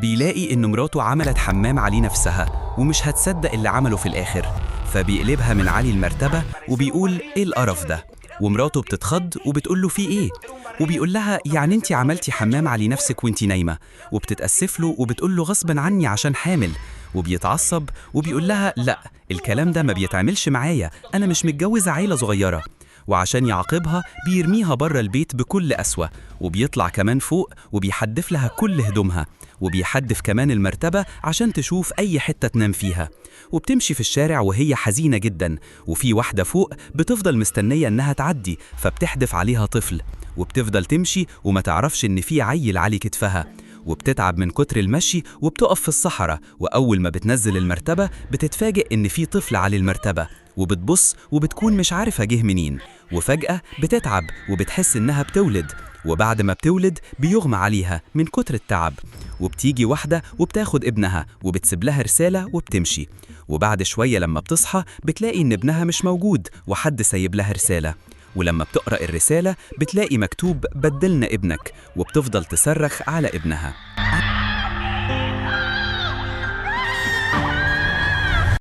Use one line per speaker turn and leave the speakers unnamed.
بيلاقي إن مراته عملت حمام عليه نفسها ومش هتصدق اللي عمله في الآخر، فبيقلبها من عالي المرتبة وبيقول إيه القرف ده؟ ومراته بتتخض وبتقول له في إيه؟ وبيقول لها يعني أنتِ عملتي حمام على نفسك وأنتِ نايمة، وبتتأسف له وبتقول له غصبًا عني عشان حامل، وبيتعصب وبيقول لها لأ، الكلام ده ما بيتعملش معايا، أنا مش متجوز عيلة صغيرة. وعشان يعاقبها بيرميها بره البيت بكل قسوة، وبيطلع كمان فوق وبيحدف لها كل هدومها، وبيحدف كمان المرتبة عشان تشوف أي حتة تنام فيها. وبتمشي في الشارع وهي حزينة جدا، وفي واحدة فوق بتفضل مستنية إنها تعدي فبتحدف عليها طفل، وبتفضل تمشي وما تعرفش إن في عيل علي كتفها، وبتتعب من كتر المشي وبتقف في الصحراء، وأول ما بتنزل المرتبة بتتفاجئ إن في طفل على المرتبة، وبتبص وبتكون مش عارفة جه منين، وفجأة بتتعب وبتحس إنها بتولد، وبعد ما بتولد بيغمى عليها من كتر التعب، وبتيجي واحدة وبتاخد ابنها وبتسيب لها رسالة وبتمشي، وبعد شوية لما بتصحى بتلاقي إن ابنها مش موجود وحد سايب لها رسالة، ولما بتقرأ الرسالة بتلاقي مكتوب بدلنا ابنك، وبتفضل تصرخ على ابنها.